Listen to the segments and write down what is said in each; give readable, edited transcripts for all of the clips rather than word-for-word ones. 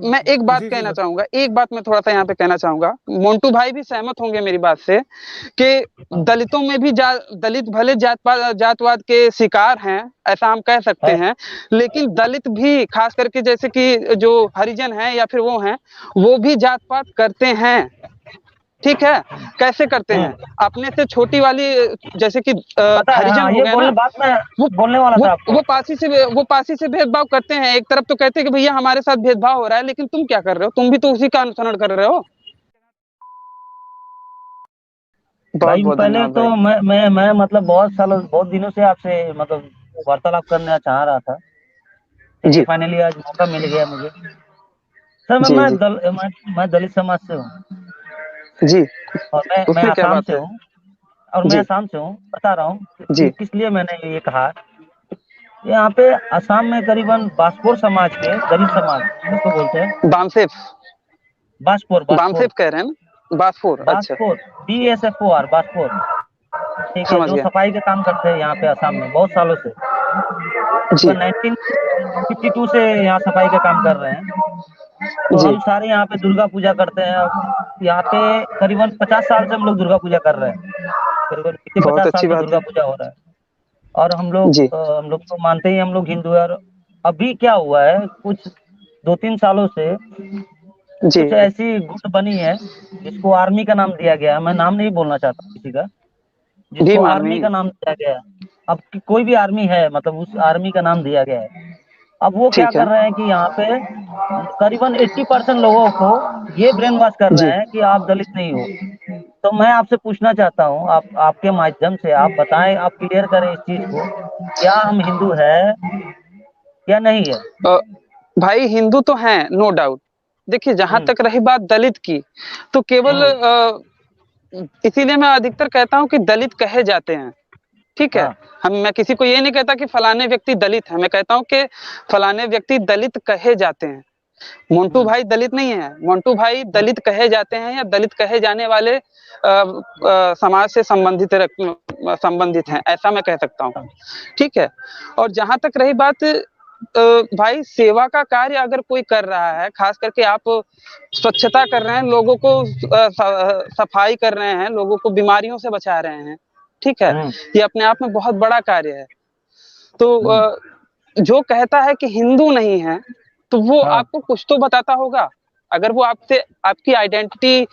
मैं एक बात जी, जी, कहना चाहूंगा, एक बात मैं थोड़ा सा यहाँ पे कहना चाहूंगा, मोन्टू भाई भी सहमत होंगे मेरी बात से कि हाँ, दलितों में भी दलित भले जातवाद के शिकार हैं, ऐसा हम कह सकते है, हैं, लेकिन दलित भी खास करके जैसे कि जो हरिजन हैं या फिर वो हैं, वो भी जात पात करते हैं। ठीक है, कैसे करते हैं? अपने से छोटी वाली, जैसे कि पता है, हरिजन हाँ, हो ये गए बोलने ना, बात मैं वो बोलने वाला वो था आपको। वो पासी से भेदभाव करते हैं। एक तरफ तो कहते हैं कि भैया हमारे साथ भेदभाव हो रहा है, लेकिन तुम क्या कर रहे हो? तुम भी तो उसी का अनुसरण कर रहे हो। बहुत भाई बहुत पहले धन्यवाद तो भाई। मैं मतलब बहुत सालों बहुत दिनों से आपसे मतलब वार्तालाप करना चाह रहा था। ठीक है, जी फाइनली आज मौका मिल गया मुझे। सर जी जी मैं दलित समाज से हूँ। जी। और मैं उसमें क्या आसाम बात से है? हूँ। और मैं जी आसाम से हूँ, बता रहा हूँ कि जी किस लिए मैंने ये कहा। यहाँ पे असम में करीबन बास्पोर समाज के दलित समाज जिसको बोलते हैं, बामसेफ। बास्पोर बास्पोर बामसेफ कह रहे हैं ना, बासफोर, अच्छा। बास्पोर, BSFOR बास्पोर। ठीक है, समझ जो गया। सफाई के काम करते हैं यहाँ पे असम में बहुत सालों से, जी करीबन 1952 से यहाँ सफाई का काम कर रहे हैं। तो जी। हम सारे यहाँ पे दुर्गा पूजा करते हैं। यहाँ पे करीबन 50 साल से हम लोग दुर्गा पूजा कर रहे हैं। करीबन बीते बहुत 50 साल अच्छी से बात है। दुर्गा पूजा हो रहा है। और जी हम लोग तो मानते ही हम लोग हिंदू है। और अभी क्या हुआ है, कुछ 2-3 सालों से जी कुछ ऐसी गुट बनी है जिसको आर्मी का नाम दिया गया है। मैं नाम नहीं बोलना चाहता किसी का, जिसको भीम आर्मी। आर्मी का नाम दिया गया है। अब कोई भी आर्मी है, मतलब उस आर्मी का नाम दिया गया है। अब वो क्या ठीक है। कर रहे हैं कि यहाँ पे करीबन 80% लोगों को ये ब्रेन वॉश कर रहे जी हैं कि आप दलित नहीं हो। तो मैं आपसे पूछना चाहता हूँ, आप आपके माध्यम से आप बताएं, आप क्लियर करें इस चीज को, क्या हम हिंदू है या नहीं है। अ, भाई हिंदू तो हैं, नो डाउट। देखिए, जहां हम्म। तक रही बात दलित की, तो केवल हम्म। इसीलिए मैं अधिकतर कहता हूं कि दलित कहे जाते हैं। ठीक है। हाँ। मैं किसी को ये नहीं कहता कि फलाने व्यक्ति दलित है, मैं कहता हूं कि फलाने व्यक्ति दलित कहे जाते हैं। मोन्टू हम्म। भाई दलित नहीं है, मोन्टू भाई हम्म। दलित कहे जाते हैं या दलित कहे जाने वाले समाज से संबंधित हैं, ऐसा मैं कह सकता हूँ। हाँ। ठीक है। और जहां तक रही बात, भाई सेवा का कार्य अगर कोई कर रहा है, खास करके आप स्वच्छता कर रहे हैं, लोगों को सफाई कर रहे हैं, लोगों को बीमारियों से बचा रहे हैं, ठीक है, हम्म। ये अपने आप में बहुत बड़ा कार्य है। तो हम्म। जो कहता है कि हिंदू नहीं है, तो वो हाँ। आपको कुछ तो बताता होगा। अगर वो आपसे आपकी आइडेंटिटी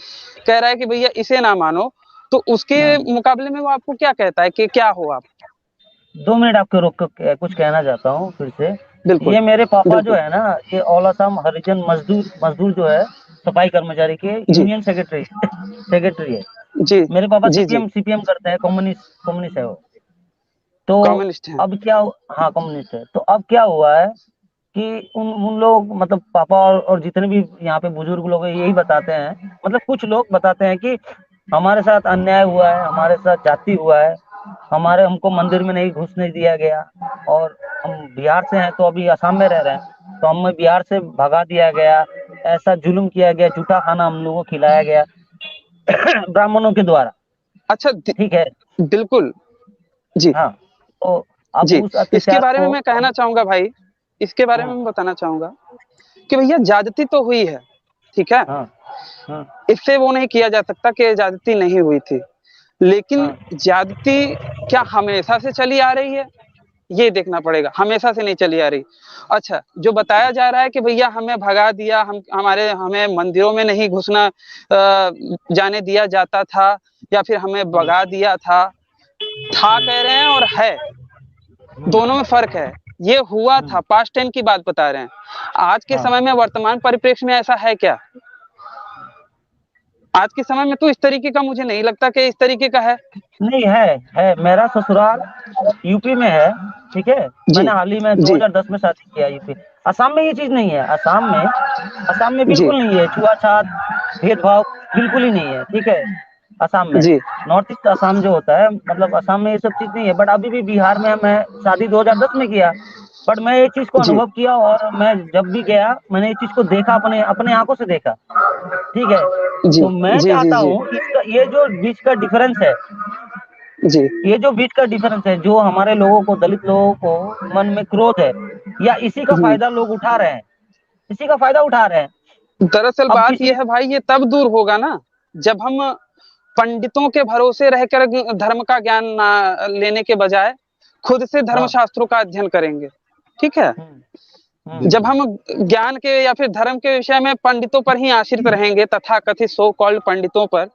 कह रहा है कि भैया इसे ना मानो, तो उसके हाँ। मुकाबले में वो आपको क्या कहता है कि क्या हो आप? 2 मिनट आपको रोक कर कुछ कहना चाहता हूँ फिर से। बिल्कुल ये मेरे पापा जो बिल्कुल। है ना, ये ऑल असम हरिजन मजदूर मजदूर जो है, सफाई कर्मचारी के जी यूनियन सेक्रेटरी सेक्रेटरी है। जी मेरे पापा जी जी। सीपीएम करते हैं, कम्युनिस्ट कम्युनिस्ट है वो। तो कम्युनिस्ट हैं। अब क्या, हाँ कम्युनिस्ट है। तो अब क्या हुआ है कि उन उन लोग मतलब पापा और जितने भी यहाँ पे बुजुर्ग लोग हैं यही बताते हैं, मतलब कुछ लोग बताते हैं कि हमारे साथ अन्याय हुआ है, हमारे साथ जाति हुआ है, हमको मंदिर में नहीं घुसने दिया गया। और हम बिहार से हैं तो अभी असम में रह रहे हैं, तो हमें बिहार से भगा दिया गया। ऐसा जुल्म किया गया, जूठा खाना हम लोगों को खिलाया गया ब्राह्मणों के द्वारा। अच्छा ठीक है। बिल्कुल। जी हाँ। तो अब जी। उस इसके अत्याचार बारे में को मैं कहना हम। चाहूंगा भाई, इसके बारे में हम्म। मैं बताना चाहूंगा कि भैया ज्यादती तो हुई है, ठीक है, हाँ। हाँ। इससे वो नहीं किया जा सकता कि ज्यादती नहीं हुई थी, लेकिन हाँ। ज्यादती क्या हमेशा से चली आ रही है? ये देखना पड़ेगा, हमेशा से नहीं चली आ रही। अच्छा, जो बताया जा रहा है कि भैया हमें भगा दिया, हमें मंदिरों में नहीं घुसना जाने दिया जाता था, या फिर हमें हम्म। भगा दिया था कह रहे हैं और है, हम्म। दोनों में फर्क है। ये हुआ हम्म। था, पास्ट टेंस की बात बता रहे हैं। आज के हाँ। समय में, वर्तमान परिप्रेक्ष्य में ऐसा है क्या? आज के समय में तो इस तरीके का मुझे नहीं लगता कि इस तरीके का है। नहीं है मेरा ससुराल यूपी में है। ठीक है। जी मैंने हाल ही में जी 2010 में शादी किया यूपी। असम में ये चीज नहीं है। असम में जी बिल्कुल नहीं है, छुआछात भेदभाव बिल्कुल ही नहीं है। ठीक है। असम में, जी नॉर्थ ईस्ट असम जो होता है, मतलब असम में ये सब चीज नहीं है। बट अभी भी बिहार में मैं शादी 2010 में किया। बट मैं ये चीज को जी अनुभव किया, और मैं जब भी गया मैंने ये चीज को देखा, अपने अपने आंखों से देखा। ठीक है। जी तो मैं जी जी चाहता जी हूँ इसका ये जो बीच का डिफरेंस है, जी ये जो बीच का डिफरेंस है, जो हमारे लोगों को, दलित लोगों को मन में क्रोध है, या इसी का जी फायदा लोग उठा रहे हैं, इसी का फायदा उठा रहे हैं। दरअसल अब बात किसी यह है भाई, ये तब दूर होगा ना जब हम पंडितों के भरोसे रहकर धर्म का ज्ञान ना लेने के बजाय खुद से धर्म हाँ शास्त्रों का अध्ययन करेंगे। ठीक है, जब हम ज्ञान के या फिर धर्म के विषय में पंडितों पर ही आश्रित रहेंगे, तथाकथित सो कॉल्ड पंडितों पर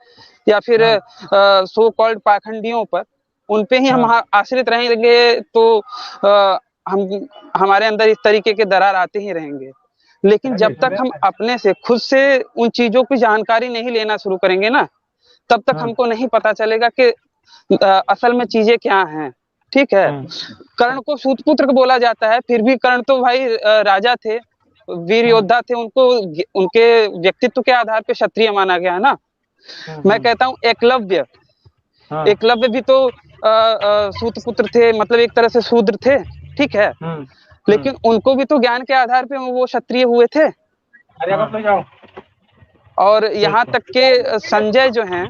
या फिर हाँ सो कॉल्ड पाखंडियों पर, उन पे ही हम हाँ आश्रित रहेंगे तो हम हमारे अंदर इस तरीके के दरार आते ही रहेंगे। लेकिन जब तक हम अपने से खुद से उन चीजों की जानकारी नहीं लेना शुरू करेंगे ना, तब तक हाँ हमको नहीं पता चलेगा कि असल में चीजें क्या हैं। ठीक है, कर्ण को सूतपुत्र को बोला जाता है, फिर भी कर्ण तो भाई राजा थे, वीर योद्धा थे, उनको उनके व्यक्तित्व के आधार पे क्षत्रिय माना गया है ना। मैं कहता हूँ एकलव्य, हाँ एकलव्य भी तो सूतपुत्र थे, मतलब एक तरह से शूद्र थे। ठीक है, लेकिन उनको भी तो ज्ञान के आधार पे वो क्षत्रिय हुए थे। और यहाँ तक के संजय जो हैं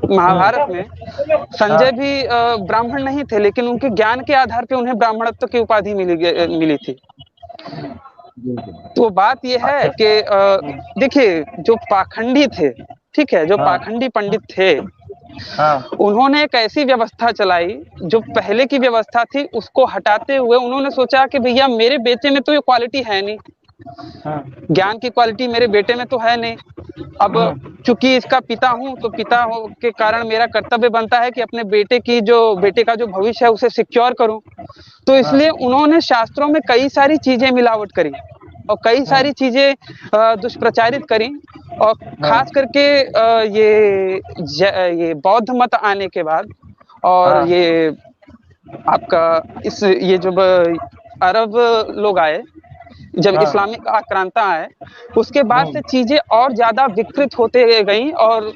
महाभारत में, संजय भी ब्राह्मण नहीं थे, लेकिन उनके ज्ञान के आधार पे उन्हें ब्राह्मणत्व की उपाधि मिली थी। तो बात यह है अच्छा कि देखिए, जो पाखंडी थे, ठीक है, जो हाँ पाखंडी पंडित थे, हाँ उन्होंने एक ऐसी व्यवस्था चलाई, जो पहले की व्यवस्था थी उसको हटाते हुए उन्होंने सोचा कि भैया मेरे बेटे में तो ये क्वालिटी है नहीं, हाँ ज्ञान की क्वालिटी मेरे बेटे में तो है नहीं। अब चूंकि इसका पिता हूं, तो पिता हो के कारण मेरा कर्तव्य बनता है कि अपने बेटे का जो भविष्य है उसे सिक्योर करूं। तो इसलिए उन्होंने शास्त्रों में कई सारी चीजें मिलावट करी और कई सारी चीजें दुष्प्रचारित करी। और खास करके ये बौद्ध मत आने के बाद, और हाँ ये आपका ये जब अरब लोग आए, जब हाँ इस्लामिक आक्रांता आए, उसके बाद से चीजें और ज्यादा विकृत होते गई और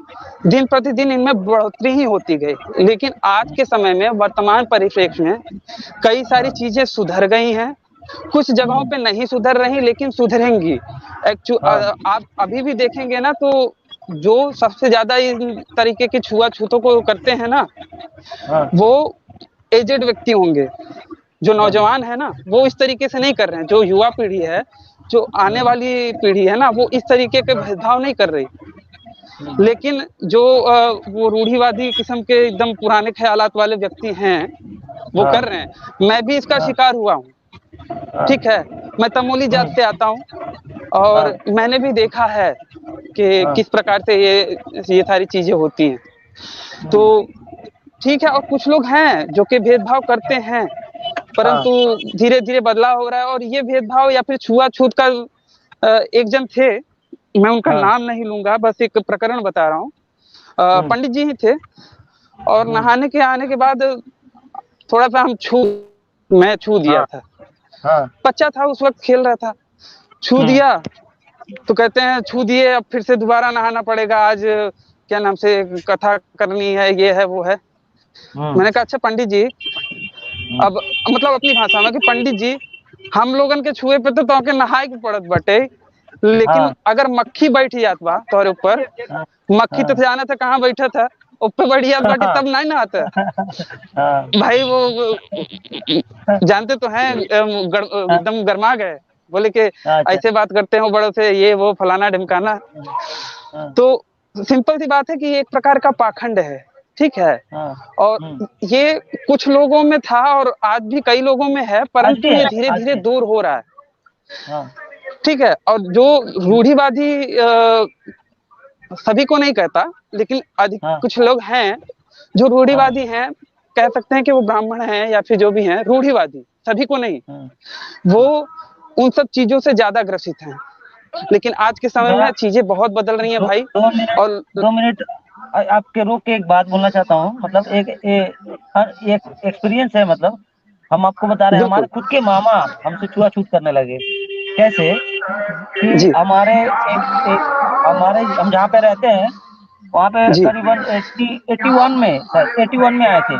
दिन प्रतिदिन इनमें बढ़ोतरी ही होती गई। लेकिन आज के समय में, वर्तमान परिप्रेक्ष्य में, कई सारी चीजें सुधर गई हैं, कुछ जगहों पे नहीं सुधर रही लेकिन सुधरेंगी। आप अभी भी देखेंगे ना, तो जो सबसे ज्यादा इन तरीके के छुआछूतों को करते हैं ना, हाँ वो एजेड व्यक्ति होंगे। जो नौजवान है ना, वो इस तरीके से नहीं कर रहे हैं। जो युवा पीढ़ी है, जो आने वाली पीढ़ी है ना, वो इस तरीके के भेदभाव नहीं कर रही। लेकिन जो वो रूढ़िवादी किस्म के एकदम पुराने ख्यालात वाले व्यक्ति हैं, वो कर रहे हैं। मैं भी इसका शिकार हुआ हूँ। ठीक है, मैं तमोली जात से आता हूँ और मैंने भी देखा है कि किस प्रकार से ये सारी चीजें होती हैं। तो ठीक है, और कुछ लोग हैं जो कि भेदभाव करते हैं, परंतु धीरे धीरे बदलाव हो रहा है। और ये भेदभाव या फिर छुआछूत का एक जन थे, मैं उनका नाम नहीं लूंगा, बस एक प्रकरण बता रहा हूँ। पंडित जी ही थे, और नहाने के आने के बाद थोड़ा सा मैं छू दिया था। बच्चा था उस वक्त, खेल रहा था, छू दिया तो कहते हैं छू दिए, अब फिर से दोबारा नहाना पड़ेगा, आज क्या नाम से कथा करनी है, ये है वो है। मैंने कहा अच्छा पंडित जी, अब मतलब अपनी भाषा में कि पंडित जी, हम लोगन के छुए पे तो के नहाए के पड़त बटे, लेकिन अगर मक्खी बैठ जात बा तोरे ऊपर, मक्खी तो जाना था कहाँ बैठा था, ऊपर बैठ जात बाटे तब नहीं नहाता। भाई वो जानते तो हैं, एकदम गर्मा गए, बोले कि ऐसे बात करते हो बड़ों से, ये वो फलाना ढिमकाना। तो सिंपल सी बात है कि ये एक प्रकार का पाखंड है। ठीक है, और ये कुछ लोगों में था और आज भी कई लोगों में है, परंतु ये धीरे धीरे दूर हो रहा है। ठीक है, और जो रूढ़िवादी सभी को नहीं कहता, लेकिन कुछ लोग हैं जो रूढ़िवादी हैं, कह सकते हैं कि वो ब्राह्मण हैं या फिर जो भी हैं, रूढ़िवादी, सभी को नहीं, वो उन सब चीजों से ज्यादा ग्रसित हैं। लेकिन आज के समय में चीजें बहुत बदल रही हैं भाई। और 2 मिनट आपके रोक के एक बात बोलना चाहता हूँ। मतलब एक एक्सपीरियंस है। मतलब हम आपको बता रहे हैं, हमारे खुद के मामा हमसे छुआछूत करने लगे। कैसे कि हम जहाँ पे रहते हैं वहाँ पे करीबन 81 में आए थे,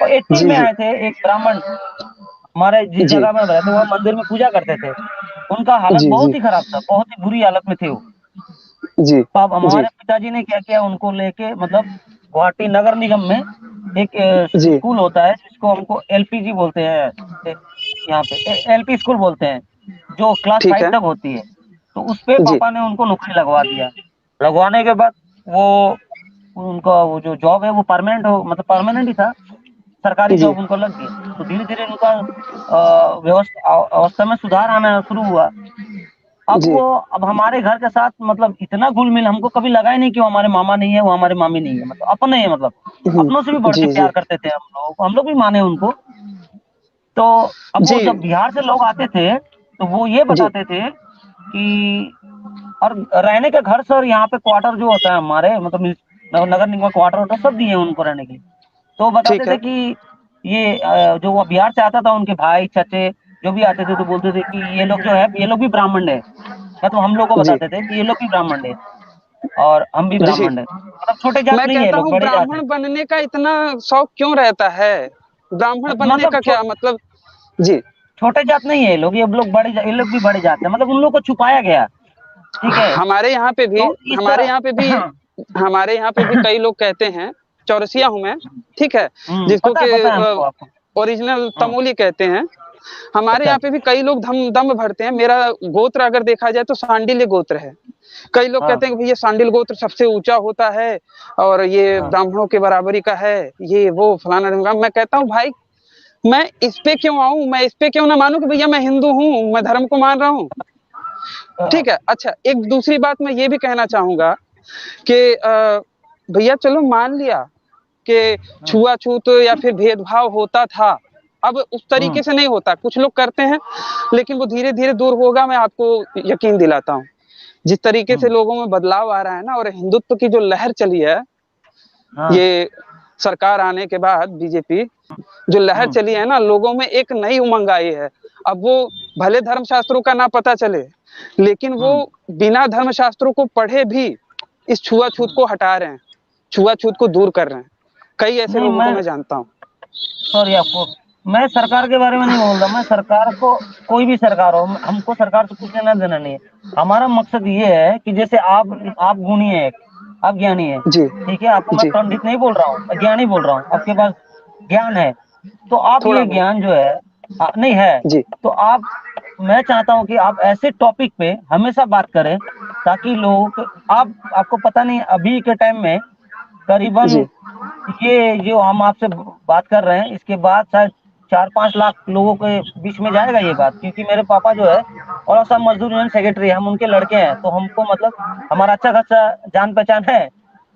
और 80 में आए थे। एक ब्राह्मण हमारे जिस जगह में रहते, वह मंदिर में पूजा करते थे। उनका हालत बहुत ही खराब था, बहुत ही बुरी हालत में थे वो। अब हमारे पिताजी ने क्या किया, उनको लेके मतलब गुवाहाटी नगर निगम में एक स्कूल होता है जिसको हमको एलपीजी बोलते हैं, यहाँ पे एलपी स्कूल बोलते हैं, जो क्लास 5 तक होती है। तो उस पे जी पापा ने उनको नौकरी लगवा दिया। लगवाने के बाद वो उनका वो जो जॉब है वो परमानेंट हो मतलब परमानेंट ही था, सरकारी जी जॉब उनको लग गई। तो धीरे-धीरे उनका अवस्था में सुधार आना शुरू हुआ। जी अब हमारे घर के साथ मतलब इतना घुल-मिल हमको कभी लगा ही नहीं कि वो हमारे मामा नहीं है, वो हमारे मामी नहीं है, मतलब अपने हैं मतलब। अपनों से भी बढ़ के जी जी प्यार करते थे हम लोग भी माने उनको। तो अब वो जी जब बिहार से लोग आते थे, तो वो ये जी बताते थे कि और रहने का घर सर यहाँ पे क्वार्टर जो होता है हमारे मतलब नगर निगम क्वार्टर होता है, सब दिए हैं उनको रहने के लिए। तो बताते ठीक थे है। कि ये जो वो बिहार से आता था उनके भाई, चाचे जो भी आते थे तो बोलते थे कि ये लोग जो है ये लोग भी ब्राह्मण है। मतलब हम लोग को जी बताते थे कि ये लोग भी ब्राह्मण है और हम भी जी ब्राह्मण है। मतलब छोटे जात मैं नहीं है ये कहता लोग, हूँ बड़े जात है। ब्राह्मण बनने का इतना शौक क्यों रहता है? ब्राह्मण बनने मतलब का क्या मतलब? जी छोटे जात नहीं है ये लोग ये लोग भी बड़े जात है। मतलब उन लोग को छुपाया गया, ठीक है? हमारे यहाँ पे भी तो इस हमारे तरह यहाँ पे भी हाँ, हमारे यहाँ पे भी कई लोग कहते हैं, चौरसिया हूँ मैं, ठीक है, जिसको कि पता है हमको आपको। ओरिजिनल हाँ, तमोली कहते हैं। हमारे अच्छा, यहाँ पे भी कई लोग दम भरते हैं। मेरा गोत्र अगर देखा जाए तो सांडिल्य गोत्र है। कई लोग हाँ, कहते हैं कि भैया सांडिल गोत्र सबसे ऊंचा होता है और ये हाँ, ब्राह्मणों के बराबरी का है, ये वो फलाना ढिमका। मैं कहता हूँ भाई, मैं इस पे क्यों आऊं? मैं इस पे क्यों ना मानूं कि भैया मैं हिंदू हूँ, मैं धर्म को मान रहा हूँ। हाँ, ठीक है। अच्छा, एक दूसरी बात मैं ये भी कहना चाहूंगा कि भैया चलो मान लिया कि हाँ, छुआछूत या फिर भेदभाव होता था, अब उस हुँ, तरीके से नहीं होता। कुछ लोग करते हैं लेकिन वो धीरे धीरे दूर होगा, मैं आपको यकीन दिलाता हूँ। जिस तरीके से हुँ, लोगों में बदलाव आ रहा है ना, और हिंदुत्व की जो लहर चली है, हाँ, ये सरकार आने के बाद बीजेपी जो लहर हुँ, चली है ना, लोगों में एक नई उमंग आई है। अब वो भले धर्मशास्त्रों का ना पता चले, लेकिन वो हुँ, बिना धर्मशास्त्रों को पढ़े भी इस छुआछूत हुँ। को हटा रहे हैं, छुआछूत को दूर कर रहे हैं। कई ऐसे नहीं लोगों को मैं मैं जानता हूँ। सॉरी आपको, मैं सरकार के बारे में नहीं बोल रहा। मैं सरकार को कोई भी सरकार हो, हमको सरकार से कुछ लेना देना नहीं है। हमारा मकसद ये है कि जैसे आप गुणी हैं, आप ज्ञानी हैं, जी ठीक है? आपको मैं जी पंडित नहीं बोल रहा हूँ, मैं ज्ञानी बोल रहा हूँ। आपके पास ज्ञान है, तो आप थोड़ा ये बहुत। ज्ञान जो है नहीं है, जी तो आप मैं चाहता हूँ कि आप ऐसे टॉपिक पे हमेशा बात करें ताकि लोग आप आपको पता नहीं अभी के टाइम में करीबन जी ये जो हम आपसे बात कर रहे हैं इसके बाद शायद 4-5 लाख लोगों के बीच में जाएगा ये बात, क्योंकि मेरे पापा जो है और असम मजदूर यूनियन सेक्रेटरी, हम उनके लड़के हैं, तो हमको मतलब हमारा अच्छा खासा जान पहचान है,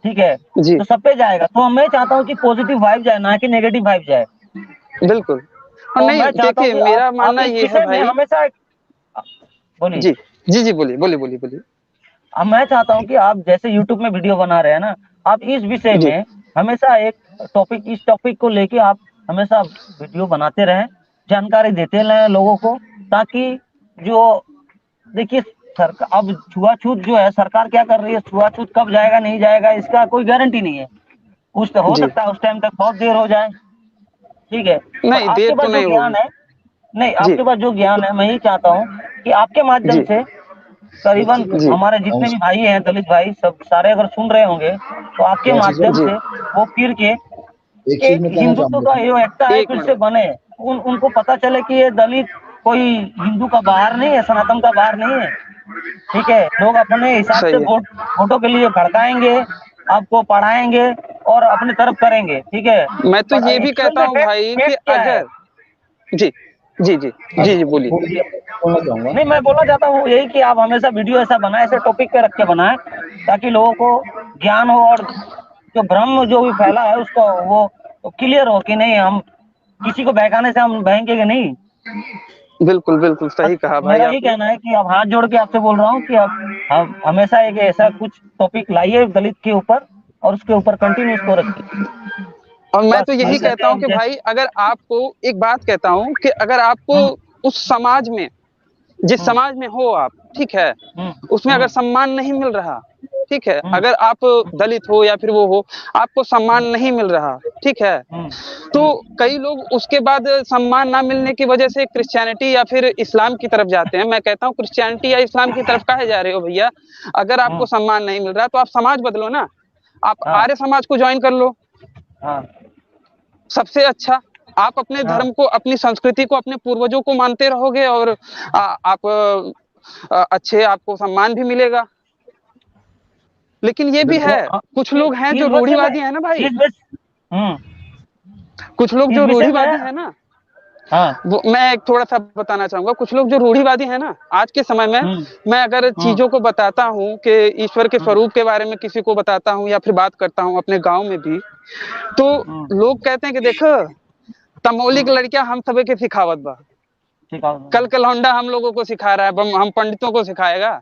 ठीक है? जी तो सब पे जाएगा। तो मैं चाहता हूँ कि पॉजिटिव वाइब जाए, ना कि नेगेटिव वाइब जाए। बिल्कुल। और तो नहीं मैं चाहता हूँ देखिए, कि मेरा आप मानना इस ये है विषय में भाई। हमेशा बोलिए। जी जी जी बोलिए बोलिए बोलिए बोलिए। अब मैं चाहता हूँ कि आप जैसे यूट्यूब में वीडियो बना रहे हैं ना, आप इस विषय जी में हमेशा इस टॉपिक को लेके आप हमेशा वीडियो बनाते रहें, जानकारी देते रहें लोगों को, ताकि जो देखिए सरकार अब छुआछूत जो है सरकार क्या कर रही है, छुआछूत कब जाएगा नहीं जाएगा इसका कोई गारंटी नहीं है। कुछ तो हो जी सकता है उस टाइम तक बहुत देर हो जाए, ठीक है? और नहीं, आपके देर तो पास जो नहीं ज्ञान होगी। है, नहीं जी आपके पास जो ज्ञान है, मैं यही चाहता हूँ कि आपके माध्यम जी से करीबन जी हमारे जितने भी भाई हैं, दलित भाई सब सारे अगर सुन रहे होंगे, तो आपके माध्यम जी से वो फिर के एक चीज एक मैं कहना हिंदुत्व चाहूंगा का इसमें। जो एकता है एक फिर से मिनट। बने। उनको पता चले कि ये दलित कोई हिंदू का बाहर नहीं है, सनातन का बाहर नहीं है, ठीक है? लोग अपने हिसाब से सही है। वोटों के लिए भड़काएंगे, आपको पढ़ाएंगे और अपनी तरफ करेंगे, ठीक है? मैं तो पर ये भी एक्चुअल कहता में हूँ भाई कि फैक्ट क्या है? अगर जी जी जी जी जी बोलिए। थोड़ी सी बोलना चाहूंगा। नहीं, मैं बोलना चाहता हूँ यही कि आप हमेशा वीडियो ऐसा बनाएं, ऐसे टॉपिक पे रख के बनाएं, ताकि लोगों को ज्ञान हो और जो भ्रम जो भी फैला है उसको वो क्लियर हो कि नहीं, हम किसी को बहकाने से हम बहकेंगे नहीं। बिल्कुल बिल्कुल बस सही कहा भाई मेरा यही आपने। कहना है कि अब हाथ जोड़ के आपसे बोल रहा हूँ कि आप हमेशा एक ऐसा कुछ टॉपिक लाइए दलित के ऊपर और उसके ऊपर कंटिन्यू उसको रखिए। और मैं बस तो यही यही कहते कहता हैं हूँ हम कि भाई, अगर आपको एक बात कहता हूँ कि अगर आपको हुँ, उस समाज में, जिस हुँ, समाज में हो आप, ठीक है, हुँ, उसमें अगर हुँ, सम्मान नहीं मिल रहा, ठीक है, हुँ, अगर आप दलित हो या फिर वो हो, आपको सम्मान नहीं मिल रहा, ठीक है, हुँ, तो हुँ, कई लोग उसके बाद सम्मान ना मिलने की वजह से क्रिश्चियनिटी या फिर इस्लाम की तरफ जाते हैं। मैं कहता हूँ क्रिश्चियनिटी या इस्लाम की तरफ काहे जा रहे हो भैया? अगर आपको हुँ, सम्मान नहीं मिल रहा तो आप समाज बदलो ना, आप हाँ, आर्य समाज को ज्वाइन कर लो, हाँ, सबसे अच्छा। आप अपने हाँ, धर्म को, अपनी संस्कृति को, अपने पूर्वजों को मानते रहोगे और आप अच्छे आपको सम्मान भी मिलेगा। लेकिन ये भी है, कुछ लोग हैं जो रूढ़िवादी है ना भाई, कुछ लोग जो रूढ़िवादी है ना, वो मैं एक थोड़ा सा बताना चाहूंगा। कुछ लोग जो रूढ़िवादी है ना आज के समय में, मैं अगर चीजों को बताता हूँ कि ईश्वर के स्वरूप के बारे में किसी को बताता हूँ या फिर बात करता हूँ अपने गांव में भी, तो लोग कहते हैं कि देखो तमौली की लड़कियां हम सबे के सिखावत बा, कल का लौंडा हम लोगों को सिखा रहा है, हम पंडितों को सिखाएगा।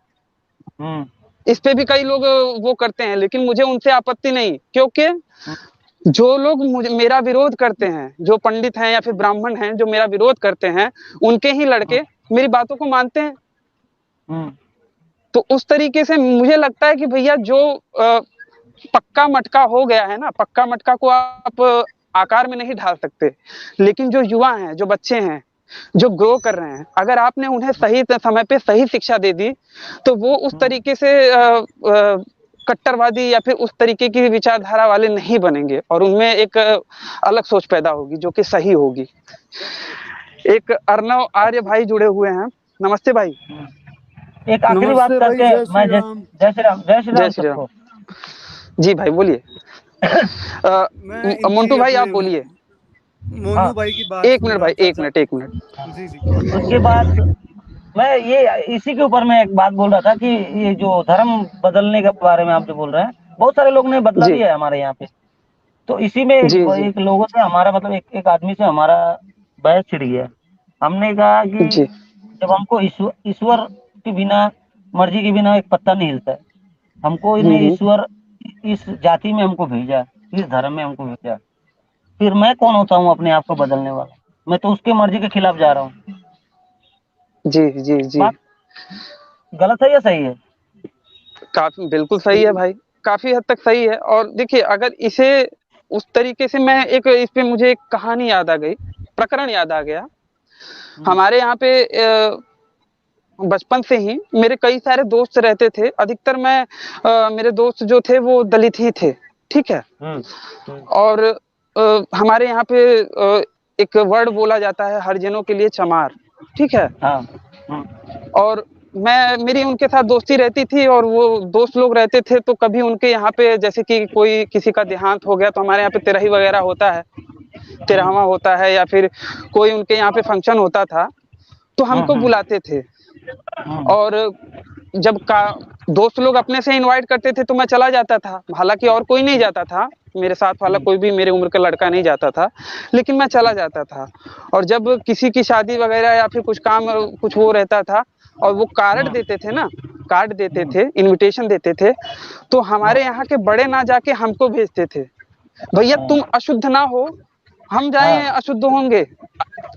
इस पे भी कई लोग वो करते हैं, लेकिन मुझे उनसे आपत्ति नहीं, क्योंकि जो लोग मुझे मेरा विरोध करते हैं, जो पंडित हैं या फिर ब्राह्मण हैं जो मेरा विरोध करते हैं, उनके ही लड़के मेरी बातों को मानते हैं। तो उस तरीके से मुझे लगता है कि भैया जो पक्का मटका हो गया है ना, पक्का मटका को आप आकार में नहीं ढाल सकते, लेकिन जो युवा हैं, जो बच्चे हैं, जो ग्रो कर रहे हैं, अगर आपने उन्हें सही समय पे सही शिक्षा दे दी तो वो उस तरीके से कट्टरवादी या फिर उस तरीके की विचारधारा वाले नहीं बनेंगे और उनमें एक अलग सोच पैदा होगी जो कि सही होगी। एक अर्णव आर्य भाई जुड़े हुए हैं, नमस्ते भाई। एक आखिरी बात करके मैं जय श्री राम, जय श्री राम, जय श्री राम। जी भाई बोलिए। मोन्टू भाई आप बोलिए। मोनू भाई की बात। एक मिनट भाई, एक मिनट। जी जी। उसके बाद मैं ये इसी के ऊपर मैं एक बात बोल रहा था कि ये जो धर्म बदलने के बारे में आप जो बोल रहे हैं, बहुत सारे लोग ने बदला भी है हमारे यहाँ पे। तो इसी में एक लोगों से हमारा मतलब एक आदमी से हमारा बहस छिड़ गया। हमने कहा कि जब हमको ईश्वर के बिना, मर्जी के बिना एक पत्ता नहीं हिलता है, हमको इन्हें ईश्वर इस जाति में हमको भेजा, इस धर्म में हमको भेजा, फिर मैं कौन होता हूँ अपने आप को बदलने वाला? मैं तो उसके मर्जी के खिलाफ जा रहा हूँ। जी जी जी, गलत है या सही है? काफी बिल्कुल सही है भाई, काफी हद तक सही है। और देखिए अगर इसे उस तरीके से मैं एक इस पे मुझे एक कहानी याद आ गई, प्रकरण याद आ गया। हमारे यहाँ पे बचपन से ही मेरे कई सारे दोस्त रहते थे, अधिकतर मैं मेरे दोस्त जो थे वो दलित ही थे, ठीक है। और हमारे यहाँ पे एक वर्ड बोला जाता है हरिजनों के लिए चमार, ठीक है। और मेरी उनके साथ दोस्ती रहती थी और वो दोस्त लोग रहते थे, तो कभी उनके यहाँ पे जैसे कि कोई किसी का देहांत हो गया तो हमारे यहाँ पे तिरही वगैरह होता है, तिरहवा होता है, या फिर कोई उनके यहाँ पे फंक्शन होता था तो हमको बुलाते थे। और जब दोस्त लोग अपने से इनवाइट करते थे तो मैं चला जाता था, हालांकि और कोई नहीं जाता था, मेरे साथ वाला कोई भी मेरे उम्र का लड़का नहीं जाता था, लेकिन मैं चला जाता था। और जब किसी की शादी वगैरह या फिर कुछ काम कुछ वो रहता था और वो कार्ड देते थे ना, कार्ड देते थे, इनविटेशन देते थे, तो हमारे यहाँ के बड़े ना जाके हमको भेजते थे, भैया तुम अशुद्ध ना हो, हम जाए अशुद्ध होंगे।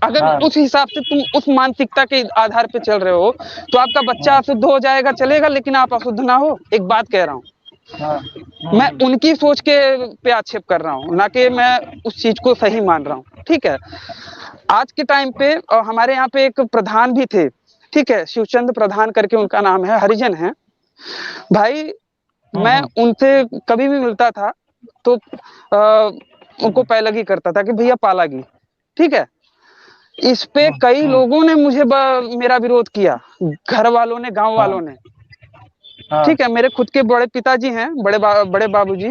अगर उस हिसाब से तुम उस मानसिकता के आधार पे चल रहे हो तो आपका बच्चा अशुद्ध हो जाएगा चलेगा, लेकिन आप अशुद्ध ना हो। एक बात कह रहा हूँ, मैं उनकी सोच के पे आक्षेप कर रहा हूँ, ना कि मैं उस चीज को सही मान रहा हूँ, ठीक है। आज के टाइम पे हमारे यहाँ पे एक प्रधान भी थे, ठीक है, शिवचंद्र प्रधान करके उनका नाम है, हरिजन है भाई। मैं उनसे कभी भी मिलता था तो उनको पैलगी करता था कि भैया पालागी, ठीक है। इस पे कई लोगों ने मुझे मेरा विरोध किया, घर वालों ने, गांव वालों ने, ठीक है। मेरे खुद के बड़े पिताजी हैं, बड़े बाबूजी,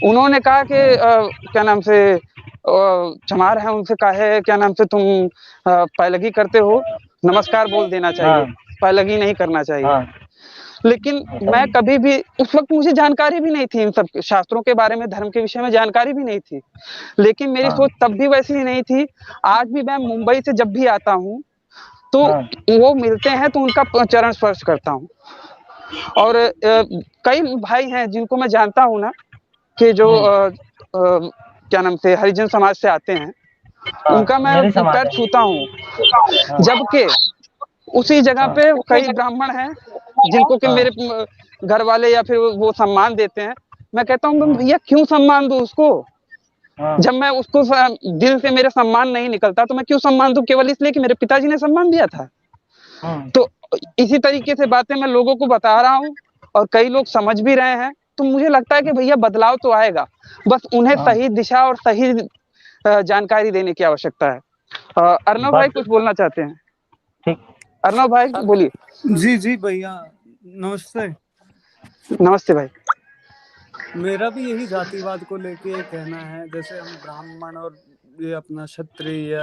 उन्होंने कहा कि क्या नाम से चमार है, उनसे कहे क्या नाम से तुम पैलगी करते हो, नमस्कार बोल देना चाहिए, पैलगी नहीं करना चाहिए। लेकिन मैं कभी भी, उस वक्त मुझे जानकारी भी नहीं थी इन सब शास्त्रों के बारे में, धर्म के विषय में जानकारी भी नहीं थी, लेकिन मेरी सोच तब भी वैसी ही नहीं थी। आज भी मैं मुंबई से जब भी आता हूँ तो वो मिलते हैं तो उनका चरण स्पर्श करता हूँ। और कई भाई हैं जिनको मैं जानता हूँ ना, कि जो क्या नाम से हरिजन समाज से आते हैं, उनका मैं पैर छूता हूँ, जबकि उसी जगह पे कई ब्राह्मण हैं जिनको कि मेरे घर वाले या फिर वो सम्मान देते हैं। मैं कहता हूँ भैया क्यों सम्मान दूं उसको, जब मैं उसको दिल से मेरे सम्मान नहीं निकलता तो मैं क्यों सम्मान दूं, केवल इसलिए कि मेरे पिताजी ने सम्मान दिया था। तो इसी तरीके से बातें मैं लोगों को बता रहा हूँ और कई लोग समझ भी रहे हैं। तो मुझे लगता है कि भैया बदलाव तो आएगा, बस उन्हें सही दिशा और सही जानकारी देने की आवश्यकता है। अर्णव भाई कुछ बोलना चाहते हैं? ठीक, अर्णव भाई बोलिए। जी जी भैया, नमस्ते। नमस्ते भाई। मेरा भी यही जातिवाद को लेके कहना है। जैसे हम ब्राह्मण और ये अपना क्षत्रिय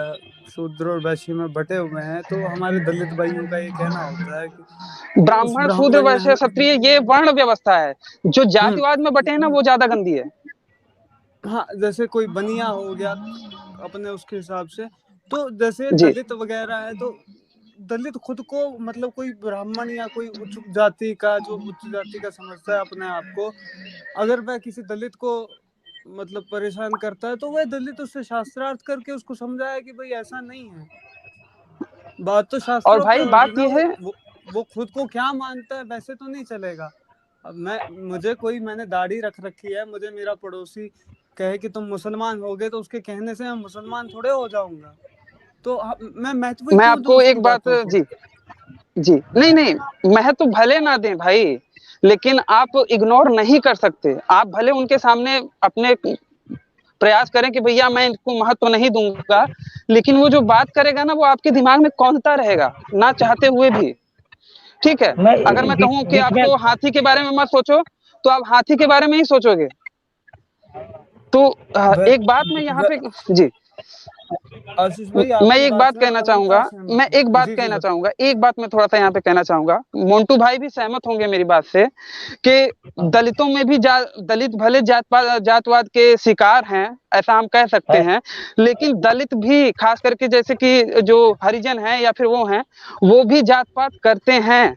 शूद्र और वैश्य में बटे हुए हैं, तो हमारे दलित भाइयों का ये कहना होता है कि उस ब्राह्मण शूद्र ब्राह्मण वैश्य क्षत्रिय ये वर्ण व्यवस्था है, जो हम्म, जातिवाद में बटे हैं ना वो ज्यादा गंदी है। हाँ, जैसे कोई बनिया हो गया अपने उसके हिसाब से, तो जैसे जी दलित वगैरह है, तो दलित खुद को मतलब कोई ब्राह्मण या कोई उच्च जाति का जो उच्च जाति का समझता है अपने आप को, अगर वह किसी दलित को मतलब परेशान करता है, तो वह दलित उससे शास्त्रार्थ करके उसको समझाया कि भाई ऐसा नहीं है। बात तो और शास्त्रों पे भाई होगी बात ना, ये है, वो खुद को क्या मानता है वैसे तो नहीं चलेगा। अब मैंने दाढ़ी रख रखी है, मुझे मेरा पड़ोसी कहे कि तुम मुसलमान हो गए, तो उसके कहने से मैं मुसलमान थोड़े हो जाऊंगा। तो मैं महत्व ही मैं क्यों दूं आपको उसकी एक बात, बातों को। जी जी, नहीं नहीं, महत्व भले ना दें भाई, लेकिन आप इग्नोर नहीं कर सकते। आप भले उनके सामने अपने प्रयास करें कि भैया मैं इनको महत्व नहीं दूंगा, लेकिन वो जो बात करेगा ना वो आपके दिमाग में कौंधता रहेगा, ना चाहते हुए भी। ठीक है, मैं अगर मैं कहूं कि बीच में आपको हाथी के बारे में मत सोचो, तो आप हाथी के बारे में ही सोचोगे। तो व, एक बात मैं यहाँ व, पे, जी, आशीष भाई मैं आपकी एक बात बात से मैं कहना पूर्णतः चाहूंगा, सहमत हूँ। जी जी एक बात मैं थोड़ा सा यहाँ पे कहना चाहूंगा, मोन्टू भाई भी सहमत होंगे मेरी बात से, कि दलितों में भी दलित भले जातवाद के शिकार हैं, ऐसा हम कह सकते है। हैं, लेकिन दलित भी खास करके जैसे कि जो हरिजन हैं या फिर वो हैं, वो भी जात पात करते हैं।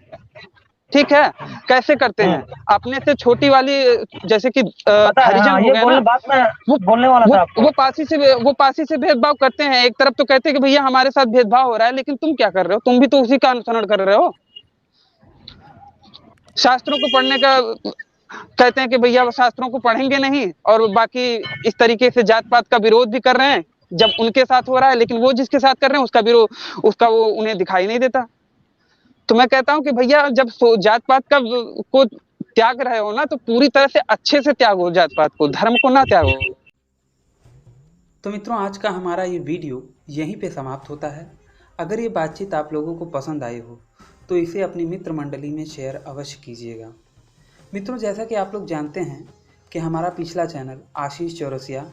ठीक है, कैसे करते हैं? अपने से छोटी वाली, जैसे कि पता है, हरिजन हाँ, हो ये गए बोलने ना, बात मैं वो बोलने वाला वो था आपको। वो पासी से भेदभाव करते हैं। एक तरफ तो कहते हैं कि भैया हमारे साथ भेदभाव हो रहा है, लेकिन तुम क्या कर रहे हो? तुम भी तो उसी का अनुसरण कर रहे हो। शास्त्रों को पढ़ने का कहते हैं कि भैया वो शास्त्रों को पढ़ेंगे नहीं, और बाकी इस तरीके से जात पात का विरोध भी कर रहे हैं, जब उनके साथ हो रहा है, लेकिन वो जिसके साथ कर रहे हैं उसका विरोध, उसका वो उन्हें दिखाई नहीं देता। तो मैं कहता हूं कि भैया जब जात पात का को त्याग रहे हो ना, तो पूरी तरह से अच्छे से त्यागो, जात पात को, धर्म को ना त्यागो। तो मित्रों, आज का हमारा ये वीडियो यहीं पे समाप्त होता है। अगर ये बातचीत आप लोगों को पसंद आई हो तो इसे अपनी मित्र मंडली में शेयर अवश्य कीजिएगा। मित्रों, जैसा कि आप लोग जानते हैं कि हमारा पिछला चैनल आशीष चौरसिया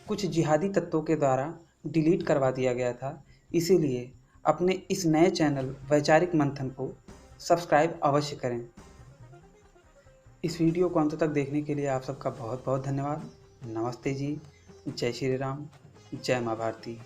कुछ जिहादी तत्वों के द्वारा डिलीट करवा दिया गया था, इसीलिए अपने इस नए चैनल वैचारिक मंथन को सब्सक्राइब अवश्य करें। इस वीडियो को अंत तक देखने के लिए आप सबका बहुत बहुत धन्यवाद। नमस्ते जी, जय श्री राम, जय माँ भारती।